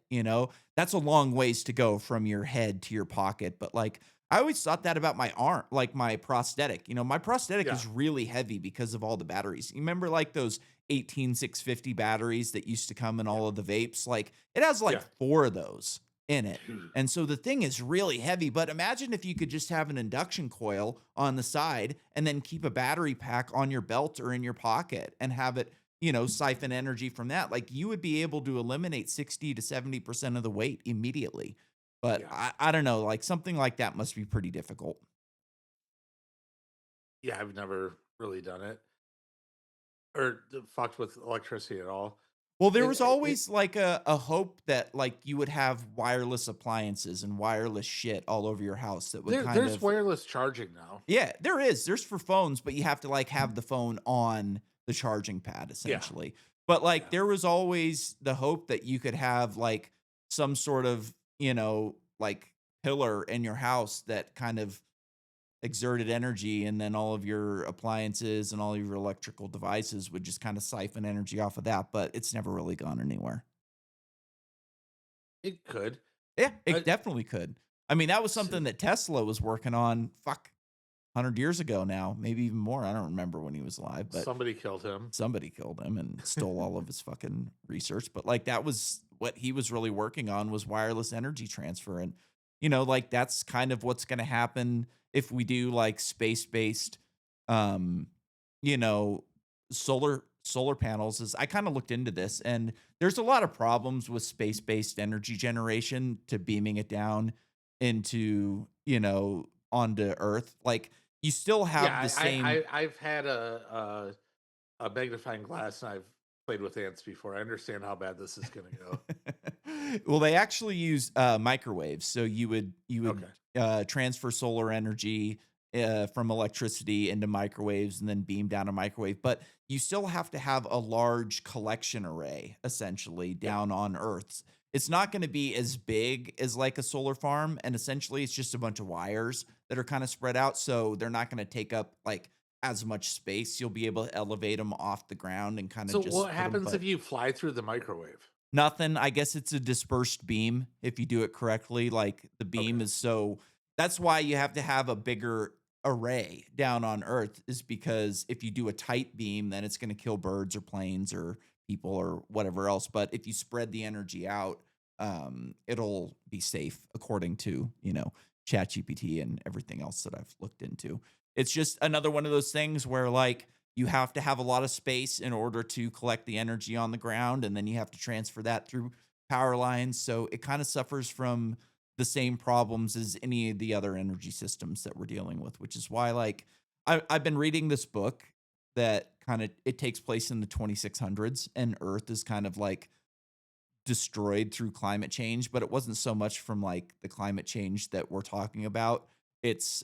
That's a long ways to go from your head to your pocket, but, like, I always thought that about my arm, like my prosthetic. My prosthetic Yeah. is really heavy because of all the batteries. You remember like those 18650 batteries that used to come in Yeah. all of the vapes? Like it has like Yeah. four of those in it. Dude. And so the thing is really heavy. But imagine if you could just have an induction coil on the side and then keep a battery pack on your belt or in your pocket and have it, siphon energy from that. Like you would be able to eliminate 60 to 70% of the weight immediately. But Yeah. I don't know, like, something like that must be pretty difficult. Yeah, I've never really done it or fucked with electricity at all. Well, there It was it always, like, a hope that, like, you would have wireless appliances and wireless shit all over your house that would kind there's of. wireless charging now. Yeah, there is. There's for phones, but you have to, like, have the phone on the charging pad, Yeah. essentially. But, like, Yeah. there was always the hope that you could have, like, some sort of, like, pillar in your house that kind of exerted energy, and then all of your appliances and all of your electrical devices would just kind of siphon energy off of that, but it's never really gone anywhere. It could. Yeah, Uh, it definitely could. I mean, that was s something that Tesla was working on, 100 years ago now, maybe even more. I don't remember when he was alive, but Somebody killed him. somebody killed him and stole all of his fucking research. But like that was what he was really working on, was wireless energy transfer. And like that's kind of what's going to happen if we do like space-based um you know solar panels. Is I kind of looked into this, and there's a lot of problems with space-based energy generation to beaming it down into, onto Earth. Like you still Yeah, have the same. I've had a magnifying glass, and I've played with ants before. I understand how bad this is gonna go. Well, they actually use, microwaves, so you would, Okay. transfer solar energy, from electricity into microwaves and then beam down a microwave, but you still have to have a large collection array, essentially, Yeah. down on Earth. It's not gonna be as big as, like, a solar farm, and essentially, it's just a bunch of wires that are kinda spread out, so they're not gonna take up, like, as much space. You'll be able to elevate them off the ground and kinda So just what put them. happens if But you fly through the microwave? nothing. I guess it's a dispersed beam if you do it correctly. Like the Okay. beam is so that's why you have to have a bigger array down on Earth, is because if you do a tight beam, then it's going to kill birds or planes or people or whatever else. But if you spread the energy out, it'll be safe according to, ChatGPT and everything else that I've looked into. It's just another one of those things where like you have to have a lot of space in order to collect the energy on the ground, and then you have to transfer that through power lines. So it kind of suffers from the same problems as any of the other energy systems that we're dealing with, which is why like I've been reading this book that kind of it takes place in the 2600s, and Earth is kind of like destroyed through climate change, but it wasn't so much from like the climate change that we're talking about. It's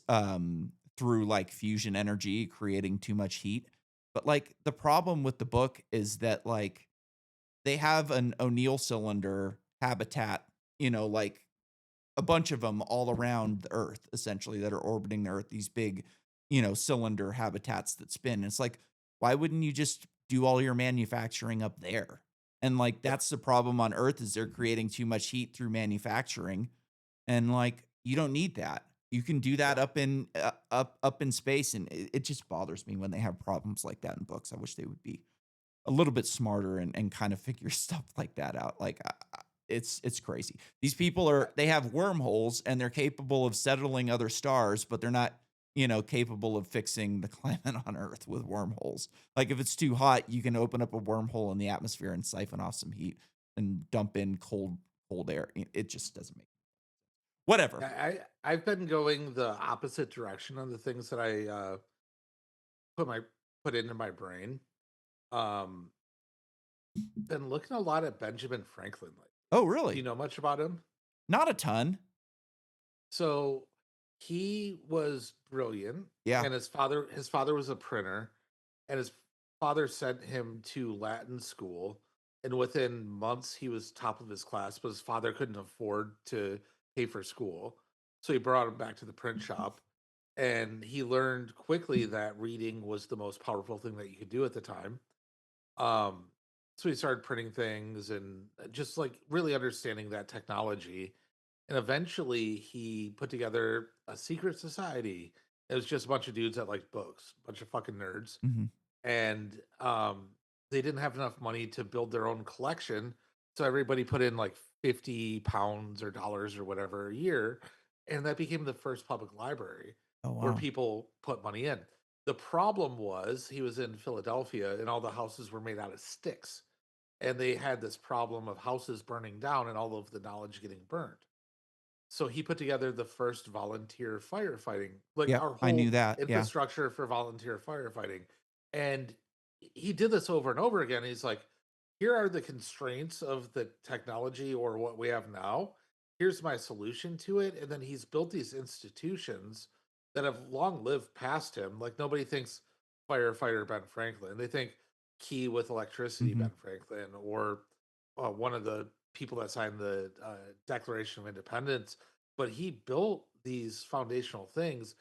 through like fusion energy creating too much heat. But like the problem with the book is that like they have an O'Neill cylinder habitat, like a bunch of them all around the Earth, essentially, that are orbiting the Earth, these big, cylinder habitats that spin. It's like, why wouldn't you just do all your manufacturing up there? And like Yeah. that's the problem on Earth, is they're creating too much heat through manufacturing. And like you don't need that. You can do that Yeah. up in space. And it just bothers me when they have problems like that in books. I wish they would be a little bit smarter and kind of figure stuff like that out. Like it's crazy. These people I, they have wormholes and they're capable of settling other stars, but they're not, capable of fixing the climate on Earth with wormholes. Like if it's too hot, you can open up a wormhole in the atmosphere and siphon off some heat and dump in cold air. It just doesn't make whatever. I've been going the opposite direction on the things that I put my put into my brain. Um, been looking a lot at Benjamin Franklin. Like, Oh, do you really? know much about him? Not a ton. So he was brilliant, Yeah. and his father was a printer, and his father sent him to Latin school, and within months he was top of his class, but his father couldn't afford to pay for school. So he brought him back to the print shop, and he learned quickly that reading was the most powerful thing that you could do at the time. Um, so he started printing things and just like really understanding that technology. And eventually he put together a secret society. It was just a bunch of dudes that liked books, bunch of fucking nerds, Mhm. and they didn't have enough money to build their own collection, so everybody put in like 50 pounds or dollars or whatever a year, and that became the first public library Oh, where wow. people put money in. The problem was he was in Philadelphia and all the houses were made out of sticks, and they had this problem of houses burning down and all of the knowledge getting burned. So he put together the first volunteer firefighting, like Yep, our I knew whole that, yeah. infrastructure for volunteer firefighting. And he did this over and over again. He's like, here are the constraints of the technology or what we have now. Here's my solution to it. And then he's built these institutions that have long lived past him. Like nobody thinks firefighter Ben Franklin. They think key with electricity Mhm. Ben Franklin or one of the people that signed the Declaration of Independence, but he built these foundational things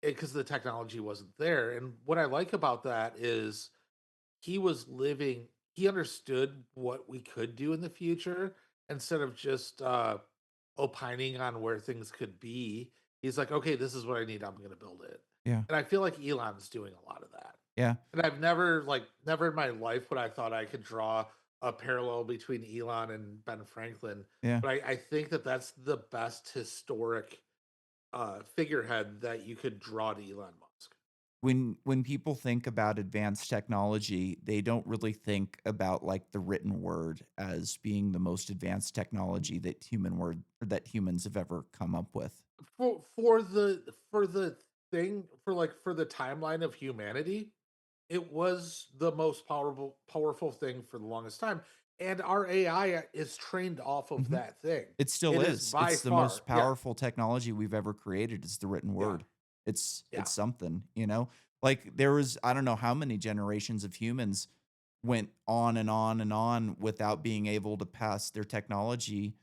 because the technology wasn't there. And what I like about that is he was living, he understood what we could do in the future instead of just opining on where things could be. He's like, okay, this is what I need. I'm going to build it. Yeah, And I feel like Elon's doing a lot of that. yeah, And I've never, like, never in my life would I thought I could draw a parallel between Elon and Ben Franklin. yeah. But I think that that's the best historic figurehead that you could draw to Elon Musk. When people think about advanced technology, they don't really think about, like, the written word as being the most advanced technology that that humans have ever come up with. For the thing for like for the timeline of humanity, it was the most powerful thing for the longest time. And our AI is trained off of Mhm. that thing. It still It is is. by It's the far, most yeah, powerful technology we've ever created is the written yeah, word. yeah. It's something, you know? Like, there was I don't know how many generations of humans went on and on and on without being able to pass their technology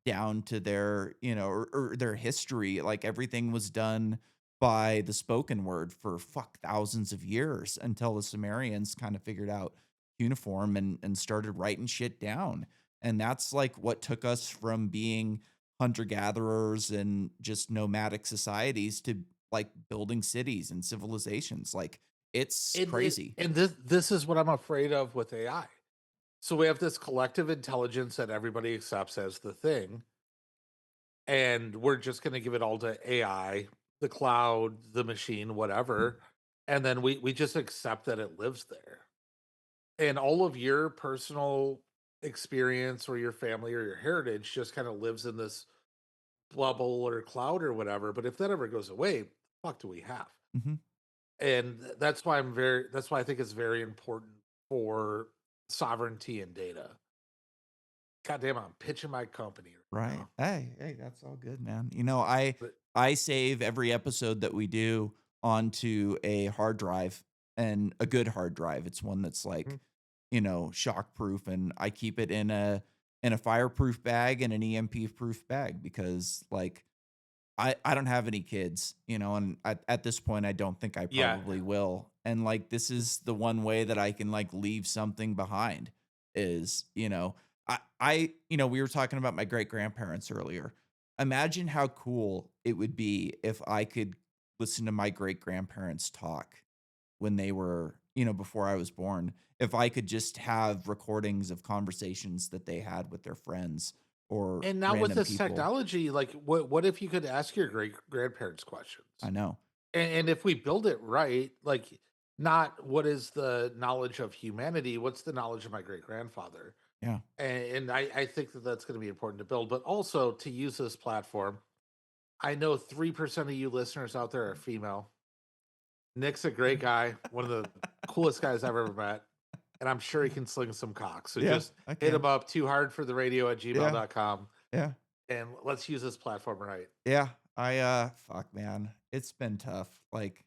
down to their, or their history. Like, everything was done by the spoken word for, thousands of years until the Sumerians kinda figured out cuneiform and started writing shit down. And that's like what took us from being hunter gatherers and just nomadic societies to like building cities and civilizations. Like it's crazy. And this is what I'm afraid of with AI. So we have this collective intelligence that everybody accepts as the thing, and we're just going to give it all to AI, the cloud, the machine, whatever, and then we just accept that it lives there. And all of your personal experience or your family or your heritage just kind of lives in this bubble or cloud or whatever. But if that ever goes away, fuck do we have? Mhm. And that's why I think it's very important for sovereignty and data. God damn, I'm pitching my company right Right. now. Hey, that's all good, man. You know, I But I save every episode that we do onto a hard drive and a good hard drive. It's one that's like, mhm. shock proof, and I keep it in a fireproof bag and an EMP proof bag because like I don't have any kids, and at this point I don't think I Yeah, probably will. And like this is the one way that I can like leave something behind is, we were talking about my great grandparents earlier. Imagine how cool it would be if I could listen to my great grandparents talk when they were, before I was born. If I could just have recordings of conversations that they had with their friends or and now with random this people. technology, like, what if you could ask your great grandparents questions? I know. And if we build it right, like, not what is the knowledge of humanity, what's the knowledge of my great grandfather? Yeah. And I think that that's going to be important to build, but also to use this platform. I know 3% of you listeners out there are female. Nick's a great guy, one of the coolest guys I've ever met, and I'm sure he can sling some cock. So Yeah, just I hit him can. up, too hard for the radio at Yeah, gmail.com, yeah, and let's use this platform right. yeah. Fuck, man. It's been tough. Like,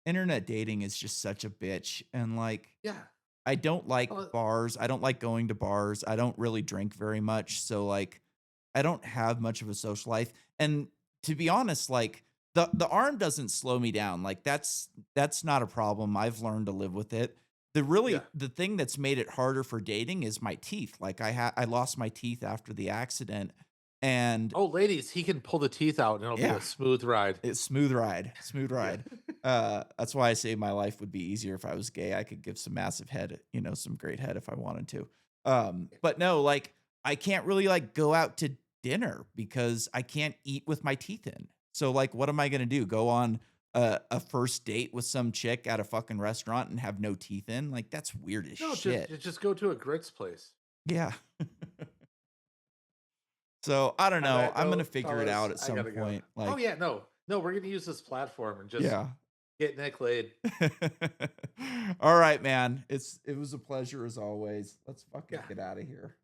internet dating is just such a bitch. And like, Yeah. I don't like Uh, bars. I don't like going to bars. I don't really drink very much. So like, I don't have much of a social life. And to be honest, like the arm doesn't slow me down. Like that's not a problem. I've learned to live with it. yeah. The thing that's made it harder for dating is my teeth. Like I lost my teeth after the accident And Oh, ladies, he can pull the teeth out and it'll be yeah, a smooth ride. it's smooth ride, smooth Yeah. ride. That's why I say my life would be easier if I was gay. I could give some massive head, some great head if I wanted to. But no, like I can't really like go out to dinner because I can't eat with my teeth in. So like, what am I gonna do? Go on a first date with some chick at a fucking restaurant and have no teeth in? Like that's weird as No, shit. just go to a grits place. Yeah. So I don't On know. that I'm gonna note, figure it fellas, out at I some gotta go. point. Oh Like, yeah, no, we're gonna use this platform and just yeah. get Nick laid. All right, man. It was a pleasure as always. Let's fucking Yeah. get out of here.